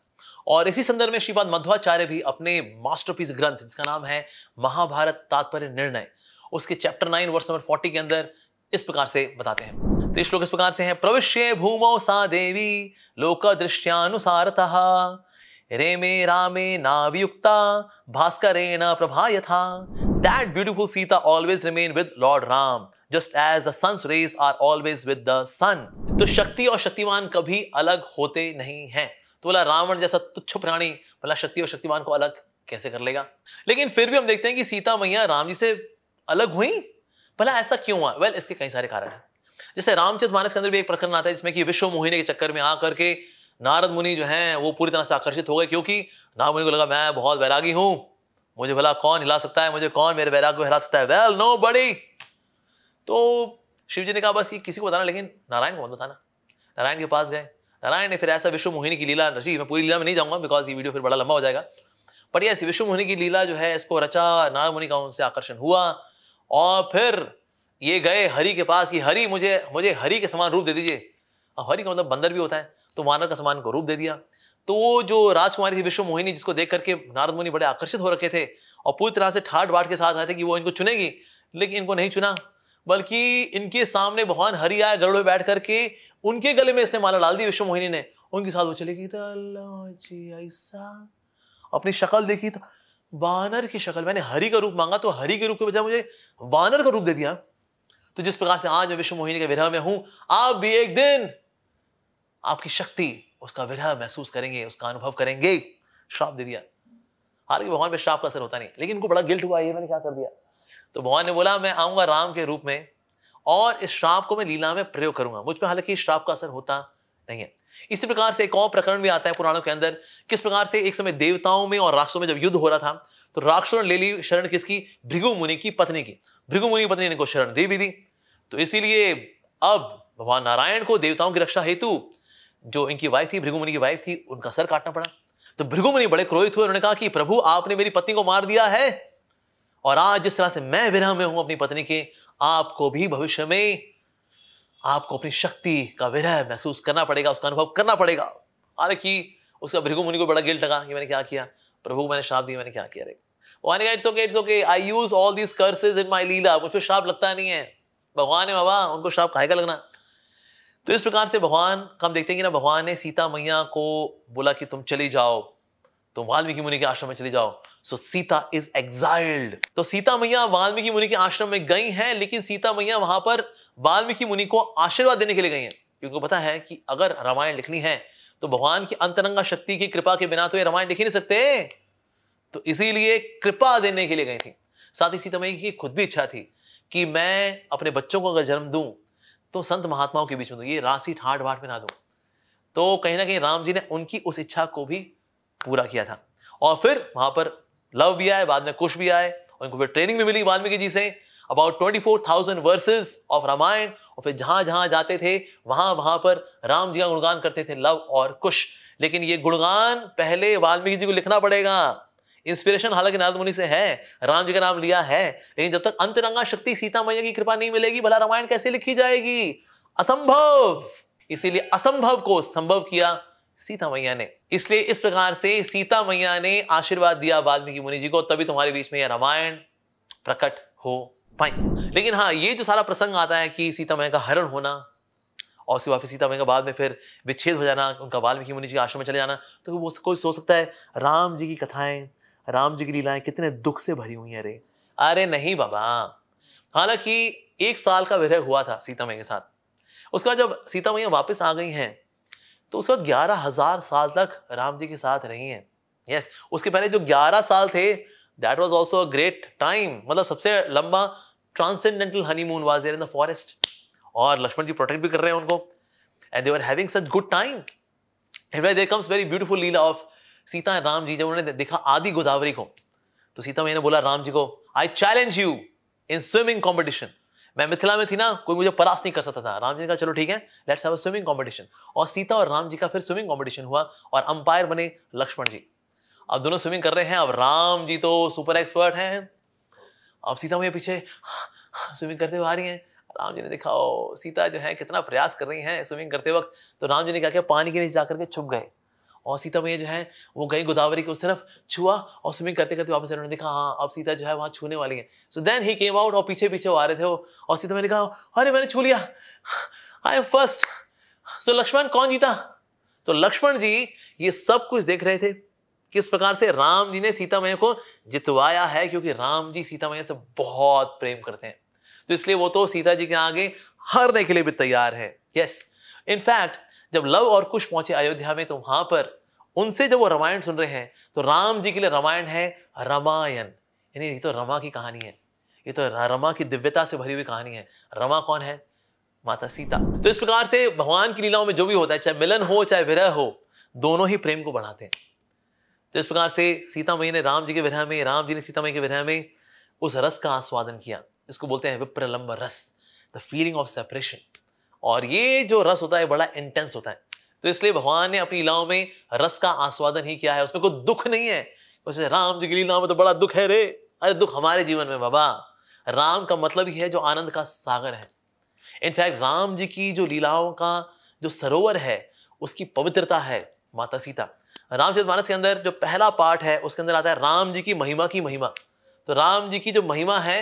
और इसी संदर्भ में श्रीपाद मध्वाचार्य भी अपने मास्टरपीस ग्रंथ जिसका नाम है महाभारत तात्पर्य निर्णय, उसके चैप्टर 9 वर्स नंबर 40 के अंदर इस प्रकार से बताते हैं। तो श्लोक इस प्रकार से हैं, प्रविश्य भूमौ सा देवी लोक दृश्यानुसारतः रेमे रामे नाभियुक्ता भास्करेण प्रभा यथा। That beautiful Sita always remain with Lord Ram, just as the sun's rays are always with the sun. तो शक्ति और शक्तिमान कभी अलग होते नहीं हैं। तो बोला रावण जैसा तुच्छ प्राणी भला शक्ति और शक्तिमान को अलग कैसे कर लेगा? लेकिन फिर भी हम देखते हैं कि सीता मैया राम जी से अलग हुई। भला ऐसा क्यों हुआ? वेल, इसके कई सारे कारण हैं। जैसे रामचरितमानस के अंदर भी एक प्रकरण आता है जिसमें कि विश्व मोहिनी के चक्कर में आकर के नारद मुनि जो हैं वो पूरी तरह से आकर्षित हो गए, क्योंकि नारद मुनि को लगा मैं बहुत वैरागी हूं, मुझे भला कौन हिला सकता है, मुझे कौन मेरे वैराग को हिला सकता है? वेल, नो बडी। तो शिव जी ने कहा बस ये किसी को बताना, लेकिन नारायण को मत बताना। नारायण के पास गए, नारायण ने फिर ऐसा विश्व मोहिनी की लीला रची। मैं पूरी लीला में नहीं जाऊंगा बिकॉज ये वीडियो फिर बड़ा लंबा हो जाएगा, बट यस विश्व मोहिनी की लीला जो है इसको रचा, नारद मुनि का उनसे आकर्षण हुआ, और फिर ये गए हरि के पास कि हरि मुझे हरि के समान रूप दे दीजिए। अब हरि का मतलब बंदर भी होता है, तो वानर का समान को रूप दे दिया। तो वो जो राजकुमारी थी विश्व मोहिनी, जिसको देख करके नारद मुनि बड़े आकर्षित हो रखे थे और पूरी तरह से ठाट बाट के साथ आए थे कि वो इनको चुनेगी, लेकिन इनको नहीं चुना, बल्कि इनके सामने भगवान हरि आए गरुड़ में बैठ करके, उनके गले में इसने माला डाल दी विश्व मोहिनी ने, उनके साथ वो चली गई। ऐसा अपनी शक्ल देखी तो वानर की शक्ल, मैंने हरि का रूप मांगा तो हरि के रूप के बजाय मुझे वानर का रूप दे दिया। तो जिस प्रकार से आज मैं विश्व मोहिनी के विरह में हूं, आप भी एक दिन आपकी शक्ति उसका विरह महसूस करेंगे, उसका अनुभव करेंगे। श्राप दे दिया। हालांकि भगवान पे श्राप का असर होता नहीं, लेकिन इनको बड़ा गिल्ट हुआ, ये मैंने क्या कर दिया। तो भगवान ने बोला मैं आऊंगा राम के रूप में और इस श्राप को मैं लीला में प्रयोग करूंगा। मुझ पर हालांकि श्राप का असर होता नहीं है। इसी प्रकार से एक और प्रकरण भी आता है पुराणों के अंदर, किस प्रकार से एक समय देवताओं में और राक्षसों में जब युद्ध हो रहा था तो राक्षसों ने ले ली शरण किसकी? भृगु मुनि की पत्नी की। भृगु मुनि की पत्नी ने इनको शरण दे भी दी। तो इसीलिए अब भगवान नारायण को देवताओं की रक्षा हेतु जो इनकी वाइफ थी, भृगु मुनि की वाइफ थी, उनका सर काटना पड़ा। तो भृगु मुनि बड़े क्रोधित हुए। उन्होंने कहा कि प्रभु, आपने मेरी पत्नी को मार दिया है और आज जिस तरह से मैं विरह में हूं अपनी पत्नी के, आपको भी भविष्य में आपको अपनी शक्ति का विरह महसूस करना पड़ेगा, उसका अनुभव करना पड़ेगा। हालांकि उसका भृगु मुनि को बड़ा गिल्ट लगा कि मैंने क्या किया, प्रभु मैंने श्राप दिया, मैंने क्या किया रे। भगवान ने कहा it's okay, I use all these curses in my leela. मुझ पर श्राप लगता नहीं है, भगवान है बाबा, उनको श्राप काहे का लगना। तो इस प्रकार से भगवान का हम देखते हैं कि ना, भगवान ने सीता मैया को बोला कि तुम चली जाओ, तुम वाल्मीकि मुनि के आश्रम में चली जाओ। सो सीता इज एग्जाइल्ड। तो सीता मैया वाल्मीकि मुनि के आश्रम में गई हैं, लेकिन सीता मैया वहां पर वाल्मीकि मुनि को आशीर्वाद देने के लिए गई हैं, क्योंकि उनको पता है कि अगर रामायण लिखनी है तो भगवान की अंतरंगा शक्ति की कृपा के बिना तो ये रामायण लिख ही नहीं सकते। तो इसीलिए कृपा देने के लिए गई थी। साथ ही सीता मैया की खुद भी इच्छा थी कि मैं अपने बच्चों को अगर जन्म दूं तो संत महात्माओं के बीच में दूं, ये राशि ठाट बाट में ना दूं। तो कहीं ना कहीं राम जी ने उनकी उस इच्छा को भी पूरा किया था। और फिर वहां पर लव भी आए, बाद में कुश भी आए, और उनको फिर ट्रेनिंग भी मिली Valmiki ji say about 24,000 versus of Ramayan. और फिर जहां जहां जाते थे वहां पर राम जी का गुणगान करते थे लव और कुश। लेकिन ये गुणगान पहले वाल्मीकि जी को लिखना पड़ेगा। इंस्पिरेशन हालांकि नारद मुनि से है, राम जी का नाम लिया है, लेकिन जब तक अंतरंगा शक्ति सीता मैया की कृपा नहीं मिलेगी, भला रामायण कैसे लिखी जाएगी? असंभव। इसीलिए असंभव को संभव किया सीता मैया ने। इसलिए इस प्रकार से सीता मैया ने आशीर्वाद दिया वाल्मीकि मुनि जी को, तभी तुम्हारे बीच में यह रामायण प्रकट हो पाई। लेकिन हाँ, ये जो सारा प्रसंग आता है कि सीता मैया का हरण होना और उसके बाद सीता मैया का बाद में फिर विच्छेद हो जाना, उनका वाल्मीकि मुनि जी के आश्रम में चले जाना, तो वो कोई सोच सकता है राम जी की कथाएं, राम जी की लीलाएं कितने दुख से भरी हुई हैं रे। अरे नहीं बाबा। हालांकि 1 साल का विरह हुआ था सीता मैया के साथ। उसके बाद जब सीता मैया वापस आ गई हैं तो उसके बाद 11,000 साल तक राम जी के साथ रही हैं। यस, उसके पहले जो 11 साल थे, that was also a great time. मतलब सबसे लंबा transcendental honeymoon was there in the forest. और लक्ष्मण जी प्रोटेक्ट भी कर रहे हैं उनको, and they were having such good time. And there comes very beautiful leela of Sita and Ram ji. जब उन्होंने देखा आदि गोदावरी को, तो सीता मैया ने बोला राम जी को, I challenge you in swimming competition. मैं मिथिला में थी ना, कोई मुझे परास्त नहीं कर सकता था। राम जी ने कहा चलो ठीक है, let's have a swimming competition. और सीता और राम जी का फिर स्विमिंग कंपटीशन हुआ और अंपायर बने लक्ष्मण जी। अब दोनों स्विमिंग कर रहे हैं। अब राम जी तो सुपर एक्सपर्ट हैं, अब सीता मैया पीछे स्विमिंग करते हुए आ रही हैं। राम जी ने देखा ओ सीता जो है कितना प्रयास कर रही हैं स्विमिंग करते वक्त, तो राम जी ने क्या किया, पानी के नीचे जाकर के छुप गए। और सीता मैया जो है वो गई गोदावरी के उस तरफ, छुआ और स्विमिंग करते करते वापस उन्होंने देखा हाँ अब सीता जो है वहां छूने वाली है। So then he came out और पीछे पीछे वो आ रहे थे वो, और सीता मैया ने कहा अरे मैंने छू लिया, आई एम फर्स्ट। सो लक्ष्मण कौन जीता? तो लक्ष्मण जी ये सब कुछ देख रहे थे किस प्रकार से राम जी ने सीता मैया को जितवाया है, क्योंकि राम जी सीता मैया से बहुत प्रेम करते हैं। तो इसलिए वो तो सीता जी के आगे हारने के लिए भी तैयार है। यस, इनफैक्ट जब लव और कुश पहुंचे अयोध्या में, तो वहां पर उनसे जब वो रामायण सुन रहे हैं, तो राम जी के लिए रामायण है रामायण, यानी ये तो रमा की कहानी है, ये तो रमा की दिव्यता से भरी हुई कहानी है। रमा कौन है? माता सीता। तो इस प्रकार से भगवान की लीलाओं में जो भी होता है, चाहे मिलन हो चाहे विरह हो, दोनों ही प्रेम को बढ़ाते हैं। तो इस प्रकार से सीता मैया ने राम जी के विरह में, राम जी ने सीता मैया के विरह में उस रस का आस्वादन किया। इसको बोलते हैं विप्रलंब रस, द फीलिंग ऑफ सेपरेशन। और ये जो रस होता है बड़ा इंटेंस होता है। तो इसलिए भगवान ने अपनी लीलाओं में रस का आस्वादन ही किया है, उसमें कोई दुख नहीं है। वैसे राम जी की लीलाओं में तो बड़ा दुख है रे। अरे दुख हमारे जीवन में बाबा। राम का मतलब ही है जो आनंद का सागर है। इनफैक्ट राम जी की जो लीलाओं का जो सरोवर है उसकी पवित्रता है माता सीता। रामचरितमानस के अंदर जो पहला पाठ है उसके अंदर आता है राम जी की महिमा की महिमा। तो राम जी की जो महिमा है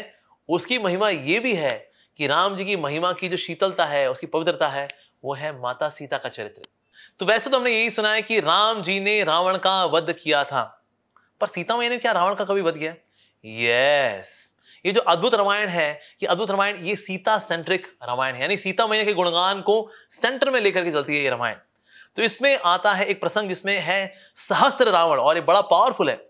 उसकी महिमा ये भी है कि राम जी की महिमा की जो शीतलता है, उसकी पवित्रता है, वो है माता सीता का चरित्र। तो वैसे तो हमने यही सुना है कि राम जी ने रावण का वध किया था, पर सीता मैया ने क्या रावण का कभी वध किया? यस, ये जो अद्भुत रामायण है, ये अद्भुत रामायण ये सीता सेंट्रिक रामायण है, यानी सीता मैया के गुणगान को सेंटर में लेकर के चलती है ये रामायण। तो इसमें आता है एक प्रसंग जिसमें है सहस्त्र रावण, और ये बड़ा पावरफुल है,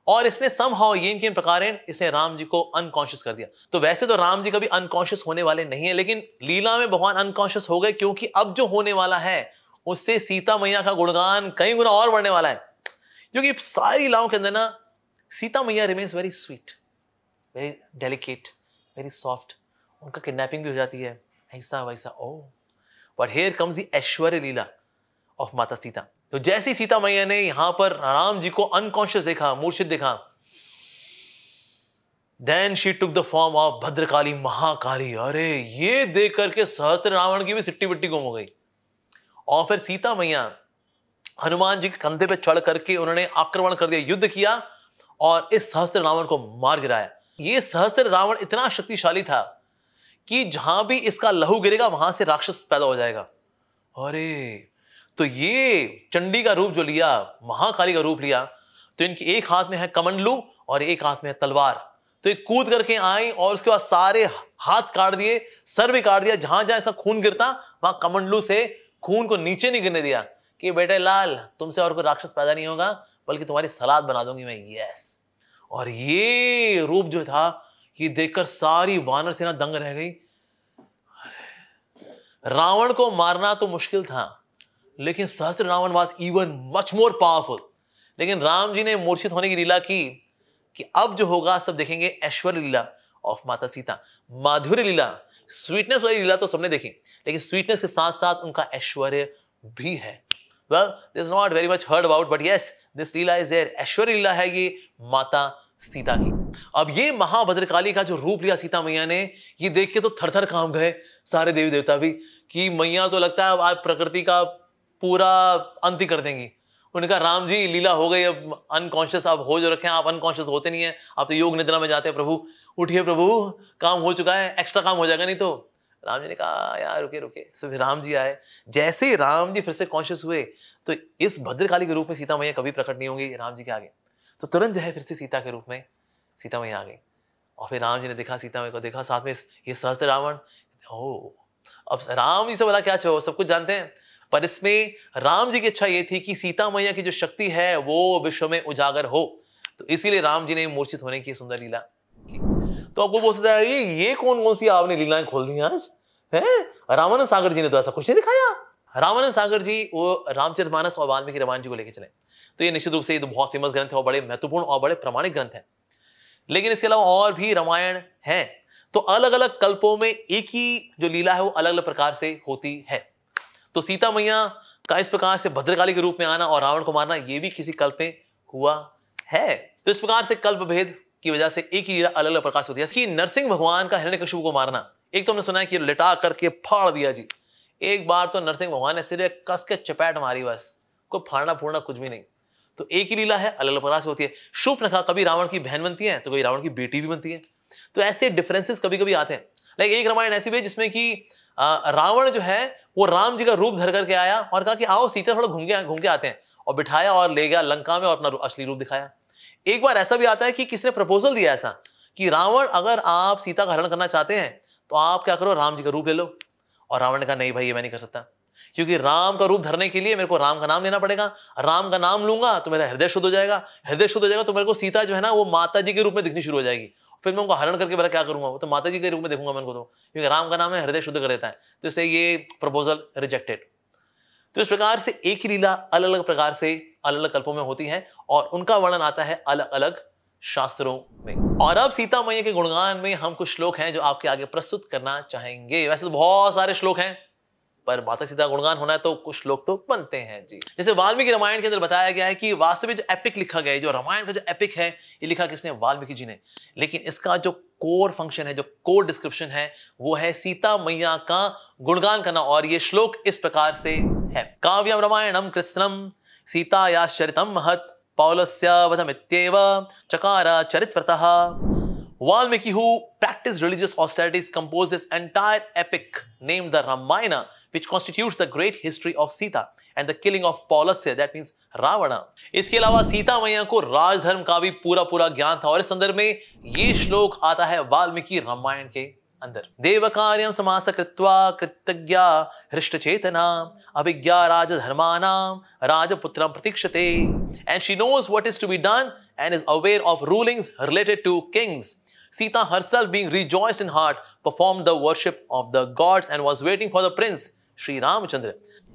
और इसने समहाउ ये इनके प्रकार इसने राम जी को अनकॉन्शियस कर दिया। तो वैसे तो राम जी कभी अनकॉन्शियस होने वाले नहीं है, लेकिन लीला में भगवान अनकॉन्शियस हो गए, क्योंकि अब जो होने वाला है उससे सीता मैया का गुणगान कई गुना और बढ़ने वाला है, क्योंकि सारी लीलाओं के अंदर ना सीता मैया remains very sweet, very delicate, very soft. उनका किडनैपिंग भी हो जाती है, ऐसा वैसा। O but here comes the aishwarya leela of Mata Sita. तो जैसी सीता मैया ने यहां पर राम जी को अनकॉन्शियस देखा, मूर्छित देखा, then she took the form of Bhadrakali, Mahakali. अरे ये देख करके सहस्त्र रावण की भी सिट्टी बिट्टी गुम हो गई। और फिर सीता मैया हनुमान जी के कंधे पे चढ़ करके उन्होंने आक्रमण कर दिया, युद्ध किया और इस सहस्त्र रावण को मार गिराया। ये सहस्त्र रावण इतना शक्तिशाली था कि जहां भी इसका लहू गिरेगा वहां से राक्षस पैदा हो जाएगा। अरे तो ये चंडी का रूप जो लिया, महाकाली का रूप लिया, तो इनके एक हाथ में है कमंडलू और एक हाथ में है तलवार। तो ये कूद करके आई और उसके बाद सारे हाथ काट दिए, सर भी काट दिया। जहां जहां इसका खून गिरता वहां कमंडलू से खून को नीचे नहीं गिरने दिया कि बेटे लाल तुमसे और कोई राक्षस पैदा नहीं होगा, बल्कि तुम्हारी सलाद बना दूंगी मैं। यस। और ये रूप जो था ये देखकर सारी वानर सेना दंग रह गई। रावण को मारना तो मुश्किल था, लेकिन Sahasra Ravana was even much more powerful. लेकिन राम जी ने मूर्छित होने की लीला की कि अब जो होगा सब देखेंगे। ऐश्वर्य लीला ऑफ माता सीता, माधुर्य लीला, स्वीटनेस वाली लीला तो सबने देखी, लेकिन स्वीटनेस के साथ साथ उनका ऐश्वर्य भी है। Well this not very much heard about, but yes this leela is there. ऐश्वर्य लीला है ये माता सीता की। अब ये महाभद्रकाली का जो रूप लिया सीता मैया ने, ये देख के तो थर थर कांप गए सारे देवी देवता भी कि मैया तो लगता है आज प्रकृति का पूरा अंत ही कर देंगी। उन्होंने कहा राम जी लीला हो गई, अब अनकॉन्शियस आप हो जो रखे हैं, आप अनकॉन्शियस होते नहीं है, आप तो योग निद्रा में जाते हैं। प्रभु उठिए प्रभु, काम हो चुका है, एक्स्ट्रा काम हो जाएगा नहीं तो। राम जी ने कहा यार रुके रुके। सो फिर राम जी आए। जैसे ही राम जी फिर से कॉन्शियस हुए तो इस भद्रकाली के रूप में सीता मैया कभी प्रकट नहीं होंगी राम जी के आगे, तो तुरंत जो है फिर से सीता के रूप में सीता मैया आ गई। और फिर राम जी ने देखा सीता मैया को, देखा साथ में ये सहस्त्र रावण। ओ अब राम जी से बोला क्या चाहो, सब कुछ जानते हैं, पर इसमें राम जी की इच्छा ये थी कि सीता मैया की जो शक्ति है वो विश्व में उजागर हो, तो इसीलिए राम जी ने मूर्छित होने की सुंदर लीला की। तो आपको बोल सकता है ये कौन कौन सी आपने लीलाएं खोल दी आज हैं? रामानंद सागर जी ने तो ऐसा कुछ नहीं दिखाया। रामानंद सागर जी वो रामचरितमानस और वाल्मीकि रामायण जी को लेकर चले, तो ये निश्चित रूप से ये तो बहुत फेमस ग्रंथ है और बड़े महत्वपूर्ण और बड़े प्रामाणिक ग्रंथ है। लेकिन इसके अलावा और भी रामायण है, तो अलग अलग कल्पों में एक ही जो लीला है वो अलग अलग प्रकार से होती है। तो सीता मैया का इस प्रकार से भद्रकाली के रूप में आना और रावण को मारना ये भी किसी कल्प में हुआ है। तो इस प्रकार से कल्प भेद की वजह से एक ही लीला अलग अलग प्रकार से होती है। जैसे कि नरसिंह भगवान का हिरण्यकशिपु को मारना, एक तो हमने सुना है कि लिटा करके फाड़ दिया जी। एक बार तो नरसिंह भगवान ने सिर्फ कस के चपेट मारी, बस कोई फाड़ना फूड़ना कुछ भी नहीं। तो एक ही लीला है, अलग अलग प्रकार से होती है। शूर्पणखा कभी रावण की बहन बनती है तो कभी रावण की बेटी भी बनती है। तो ऐसे डिफरेंसेस कभी कभी आते हैं। लाइक एक रामायण ऐसी भी है जिसमें कि रावण जो है वो राम जी का रूप धर करके आया और कहा कि आओ सीता थोड़ा घूम के आते हैं, और बिठाया और ले गया लंका में और अपना असली रूप दिखाया। एक बार ऐसा भी आता है कि किसने प्रपोजल दिया ऐसा कि रावण अगर आप सीता का हरण करना चाहते हैं तो आप क्या करो, राम जी का रूप ले लो। और रावण ने कहा नहीं भाई ये मैं नहीं कर सकता, क्योंकि राम का रूप धरने के लिए मेरे को राम का नाम लेना पड़ेगा। राम का नाम लूंगा तो मेरा हृदय शुद्ध हो जाएगा, हृदय शुद्ध हो जाएगा तो मेरे को सीता जो है ना वो माता जी के रूप में दिखनी शुरू हो जाएगी। फिर मैं उनको हरण करके भला क्या करूंगा, वो तो माता जी के रूप में देखूंगा मैं उनको, तो क्योंकि राम का नाम है हृदय शुद्ध कर देता है। तो इससे ये प्रपोजल रिजेक्टेड। तो इस प्रकार से एक ही लीला अलग अलग प्रकार से अलग अलग कल्पों में होती है और उनका वर्णन आता है अलग अलग शास्त्रों में। और अब सीता मैया के गुणगान में हम कुछ श्लोक हैं जो आपके आगे प्रस्तुत करना चाहेंगे। वैसे तो बहुत सारे श्लोक हैं, पर माता सीता गुणगान होना है तो कुछ श्लोक तो बनते हैं जी। जैसे वाल्मीकि रामायण के अंदर बताया गया है कि वास्तव में जो एपिक लिखा गया है, जो रामायण का जो एपिक है, ये लिखा किसने, वाल्मीकि जी ने। लेकिन इसका जो कोर फंक्शन है, जो कोर डिस्क्रिप्शन है, वो है सीता मैया का गुणगान करना। और ये श्लोक इस प्रकार से है। काव्यम रामायणम कृष्णम सीतायाश्चरितम महत् पौलस्य वधमित्येव चकार चरितव्रतः। Valmiki, who practiced religious austerities, composed this entire epic named the Ramayana, which constitutes the great history of Sita and the killing of Paulasya, that means Ravana. इसके अलावा सीता मैया को राजधर्म का भी पूरा ज्ञान था और इस संदर्भ में ये श्लोक आता है वाल्मीकि रामायण के अंदर। देवकार्यं समास कृत्वा कृतज्ञा हृष्टचेतना अभिज्ञा राजधर्मानां राजपुत्रं प्रतीक्षते, and she knows what is to be done and is aware of rulings related to kings. Sita herself, being rejoiced in heart, performed the worship of the gods and was waiting for the prince Sri Ramchandra.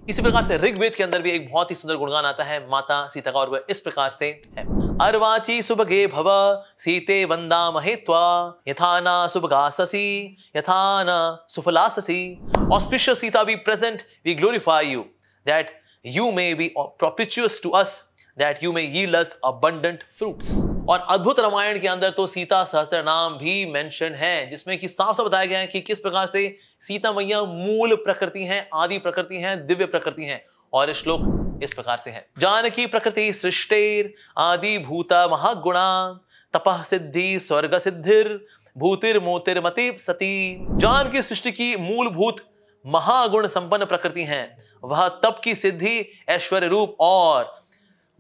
इसी प्रकार से ऋग्वेद के अंदर भी एक बहुत ही सुंदर गुणगान आता है माता सीता का, और वह इस प्रकार से है। अर्वाची सुभगे भव सीते वंदामहे त्वा यथा न सुभगाससी यथा न सुफलाससी। Auspicious Sita, we present, we glorify you, that you may be propitious to us, that you may yield us abundant fruits। और अद्भुत रामायण के अंदर तो सीता सहस्त्र नाम भी मेंशन है, जिसमें कि साफ साफ बताया गया है कि किस प्रकार से सीता मैया मूल प्रकृति हैं, आदि प्रकृति हैं, दिव्य प्रकृति हैं। और श्लोक इस प्रकार से है, जानकी प्रकृति सृष्टेर आदि भूता महागुणा तपः सिद्धि स्वर्ग सिद्धिर भूतिर मोतिर मति सती। जान की सृष्टि की मूलभूत महागुण संपन्न प्रकृति हैं, वह तप की सिद्धि, ऐश्वर्य रूप और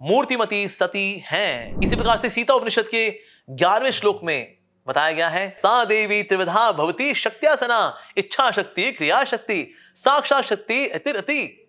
मूर्तिमती सती हैं। इसी प्रकार से सीता उपनिषद के 11वें श्लोक में बताया गया है, सा देवी त्रिविधा भवती शक्त्यासना इच्छा शक्ति क्रिया शक्ति साक्षात शक्ति अतिरति।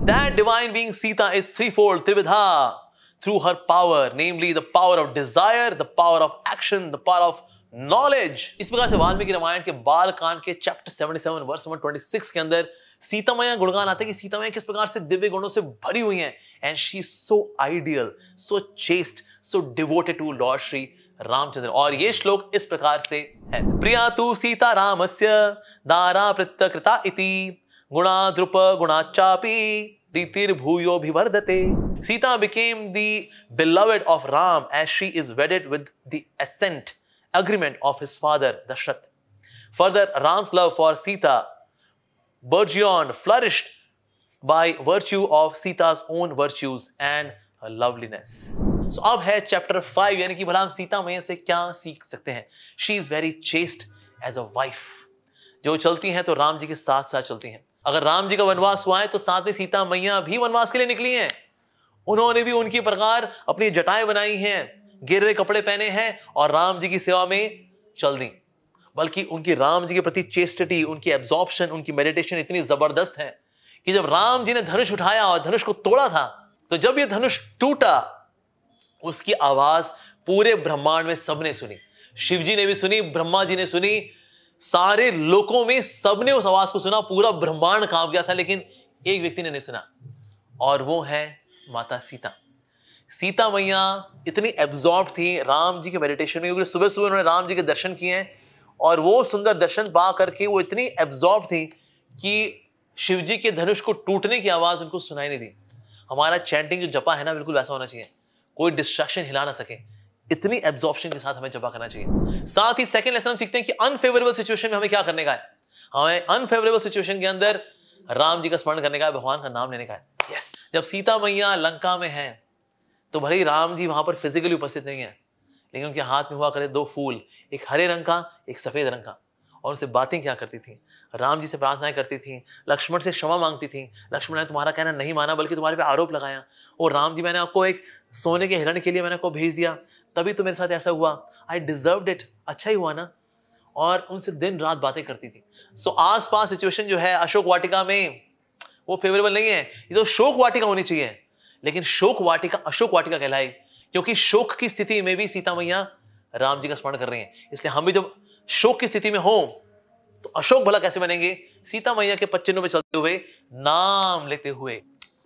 That divine being Sita is threefold, Trividha, through her power, namely the power of desire, the power of action, the power of knowledge। इस प्रकार से वाल्मीकि रामायण के बाल कांड के चैप्टर 77 वर्स नंबर 26 के अंदर सीता मैया गुणगान आते हैं कि सीता मैया किस प्रकार से दिव्य गुणों से भरी हुई हैं, and she is so ideal, so chaste, so devoted to lord Shri Ramchandra. और ये श्लोक इस प्रकार से है, प्रिया तु सीता रामस्य दारा प्रत्य कृता इति गुणा द्रुप गुणाचापी रीतिर भूयो भिवर्धते। Sita became the beloved of Ram as she is wedded with the assent agreement of his father Dashrath। Further, Ram's love for Sita burgeoned, flourished by virtue of Sita's own virtues and her loveliness। So अब है chapter 5, यानी कि भला हम सीता मैया से क्या सीख सकते हैं। She is very chaste as a wife। जो चलती हैं तो राम जी के साथ साथ चलती हैं। अगर राम जी का वनवास हुआ है तो साथ में सीता मैया भी वनवास के लिए निकली हैं। उन्होंने भी उनकी प्रकार अपनी जटाएं बनाई हैं, गिरे कपड़े पहने हैं और राम जी की सेवा में चल दी। बल्कि उनकी राम जी के प्रति चेस्टिटी, उनकी एब्जॉर्प्शन, उनकी मेडिटेशन इतनी जबरदस्त है कि जब राम जी ने धनुष उठाया और धनुष को तोड़ा था, तो जब ये धनुष टूटा, उसकी आवाज पूरे ब्रह्मांड में सबने सुनी। शिव जी ने भी सुनी, ब्रह्मा जी ने सुनी, सारे लोकों में सबने उस आवाज को सुना, पूरा ब्रह्मांड कांप गया था। लेकिन एक व्यक्ति ने नहीं सुना, और वो है माता सीता। सीता मैया इतनी एब्जॉर्ब थी राम जी के मेडिटेशन में, क्योंकि सुबह सुबह उन्होंने राम जी के दर्शन किए हैं, और वो सुंदर दर्शन पा करके वो इतनी एब्जॉर्ब थी कि शिव जी के धनुष को टूटने की आवाज उनको सुनाई नहीं दी। हमारा चैंटिंग जो जपा है ना, बिल्कुल वैसा होना चाहिए, कोई डिस्ट्रैक्शन हिला ना सके, इतनी एब्जॉर्प्शन के साथ हमें जपा करना चाहिए। साथ ही सेकंड लेसन हम सीखते हैं कि अनफेवरेबल सिचुएशन में हमें क्या करने का है। हमें अनफेवरेबल सिचुएशन के अंदर राम जी का स्मरण करने का है, भगवान का नाम लेने का है। यस, जब सीता मैया लंका में है तो भले ही राम जी वहां पर फिजिकली उपस्थित नहीं है, लेकिन उनके हाथ में हुआ करे 2 फूल, एक हरे रंग का, एक सफेद रंग का, और उनसे बातें क्या करती थी, राम जी से प्रार्थनाएं करती थी, लक्ष्मण से क्षमा मांगती थी। लक्ष्मण ने तुम्हारा कहना नहीं माना, बल्कि तुम्हारे पे आरोप लगाया, और राम जी मैंने आपको एक सोने के हिरण के लिए मैंने आपको भेज दिया, तभी तो मेरे साथ ऐसा हुआ, आई डिजर्व्ड इट, अच्छा ही हुआ ना। और उनसे दिन रात बातें करती थी। सो आसपास सिचुएशन जो है अशोक वाटिका में वो फेवरेबल नहीं है, ये तो शोक वाटिका होनी चाहिए। लेकिन शोक वाटिका अशोक वाटिका कहलाई, क्योंकि शोक की स्थिति में भी सीता मैया राम जी का स्मरण कर रही हैं। इसलिए हम भी जब शोक की स्थिति में हो तो अशोक भला कैसे बनेंगे? सीता मैया के पच्चीनों में चलते हुए, नाम लेते हुए,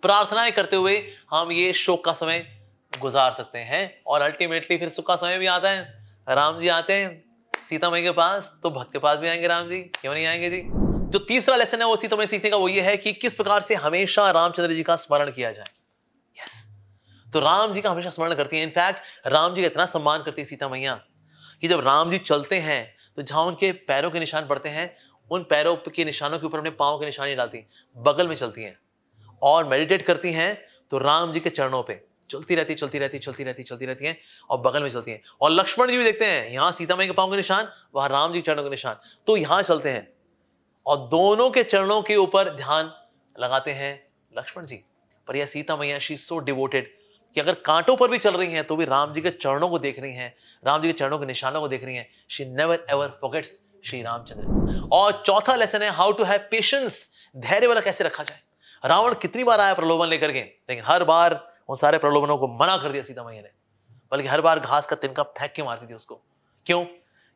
प्रार्थनाएं करते हुए हम ये शोक का समय गुजार सकते हैं। और अल्टीमेटली फिर सुख का समय भी आता है, राम जी आते हैं सीता मैया के पास, तो भक्त के पास भी आएंगे राम जी, क्यों नहीं आएंगे जी। जो तीसरा लेसन है वो सीता मैया सीखने का, वो ये है कि किस प्रकार से हमेशा रामचंद्र जी का स्मरण किया जाए। यस, तो राम जी का हमेशा स्मरण करती है। इनफैक्ट राम जी का इतना सम्मान करती है सीता मैया कि जब राम जी चलते हैं तो जहां उनके पैरों के निशान पड़ते हैं, उन पैरों के निशानों के ऊपर अपने पांव के निशान डालती, बगल में चलती हैं और मेडिटेट करती हैं, तो राम जी के चरणों पे चलती रहती हैं और बगल में चलती हैं। और लक्ष्मण जी भी देखते हैं, यहाँ सीता मैया के पांव के निशान, वहां राम जी के चरणों के निशान, तो यहां चलते हैं और दोनों के चरणों के ऊपर ध्यान लगाते हैं लक्ष्मण जी। पर यह सीता मैया शी सो डिवोटेड कि अगर कांटों पर भी चल रही हैं तो भी राम जी के चरणों को देख रही हैं, राम जी के चरणों के निशानों को देख रही हैं। She never ever forgets Shri Ramchandra. और चौथा लेसन है हाउ टू हैव पेशेंस, धैर्य वाला कैसे रखा जाए। रावण कितनी बार आया प्रलोभन लेकर के, लेकिन हर बार उन सारे प्रलोभनों को मना कर दिया सीता मैया ने, बल्कि हर बार घास का तिनका फेंक के मारती थी उसको। क्यों?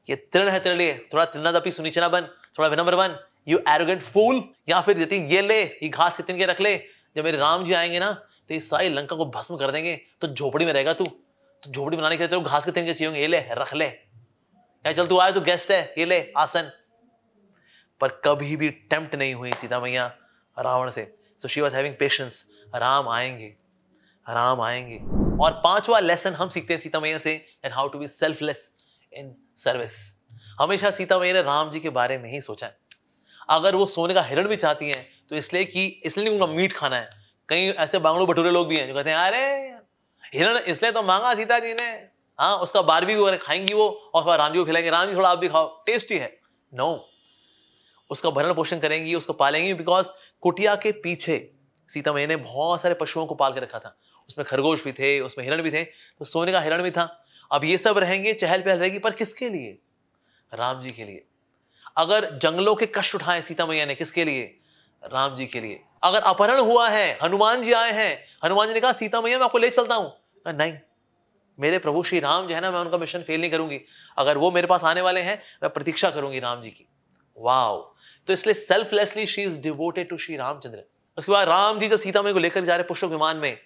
ये तृण है तेरे लिए, थोड़ा तृणादपि सुनीचना बन, थोड़ा विनम्र बन, यू एरोगेंट फूल। या फिर देती ये ले, ये घास के तिनके रख ले, जब मेरे राम जी आएंगे ना तो इस सारी लंका को भस्म कर देंगे, तो झोपड़ी में रहेगा तू, तो झोपड़ी बनाने के लिए तेरे को घास के तिनके चाहिए, ये ले रख ले, या चल तू आए तो गेस्ट है, ये ले आसन। पर कभी भी टेम्प्ट नहीं हुई सीता मैया रावण से। So she was having patience, Ram आएंगे, राम आएंगे। और 5वां लेसन हम सीखते हैं सीता मैया से, and how to be selfless in service. हमेशा सीता मैया ने राम जी के बारे में ही सोचा है। अगर वो सोने का हिरण भी चाहती हैं तो इसलिए नहीं उनका मीट खाना है। कई ऐसे बांगड़ू भटूरे लोग भी हैं जो कहते हैं अरे हिरण इसलिए तो मांगा सीता जी ने, हाँ उसका बारबेक्यू करके खाएंगी वो और फिर राम जी को खिलाएंगे, राम जी थोड़ा आप भी खाओ, टेस्टी है। नो, उसका भरण पोषण करेंगी, उसको पालेंगी, बिकॉज कुटिया के पीछे सीता मैया ने बहुत सारे पशुओं को पाल के रखा था। उसमें खरगोश भी थे, उसमें हिरण भी थे, तो सोने का हिरण भी था। अब ये सब रहेंगे, चहल पहल रहेगी, पर किसके लिए? राम जी के लिए। अगर जंगलों के कष्ट उठाए सीता मैया ने, किसके लिए? राम जी के लिए। अगर अपहरण हुआ है, हनुमान जी आए हैं, हनुमान जी ने कहा सीता मैया मैं आपको ले चलता हूं, नहीं मेरे प्रभु श्री राम जो है ना, मैं उनका मिशन फेल नहीं करूंगी। अगर वो मेरे पास आने वाले हैं मैं प्रतीक्षा करूंगी राम जी की। वाओ, तो इसलिए selflessly she is devoted to Shri Ramchandra. उसके बाद राम जी जब सीता मैया को लेकर जा रहे पुष्पक विमान में,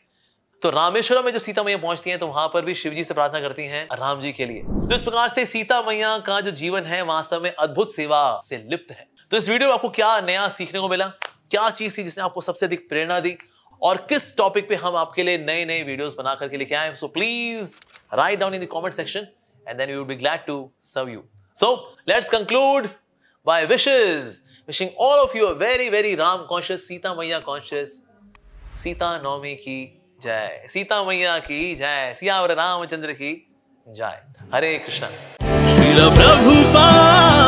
तो रामेश्वरम में जब सीता मैया पहुंचती हैं तो वहां पर भी शिव जी से प्रार्थना करती हैं राम जी के लिए। तो इस प्रकार से सीता मैया का जो जीवन है वास्तव में अद्भुत सेवा से लिप्त है। तो इस वीडियो में आपको क्या नया सीखने को मिला, क्या चीज थी जिसने आपको सबसे अधिक प्रेरणा दी, और किस टॉपिक पे हम आपके लिए नए नए वीडियोस बना करके लेके आए? So please write down in the comment section and then we would be glad to serve you. So let's conclude by wishes, wishing all of you a very very Ram conscious, Sita मैया conscious Sita नवमी की जय, सीता मैया की जय, सियावर रामचंद्र की जय। हरे कृष्ण। श्रील प्रभुपाद।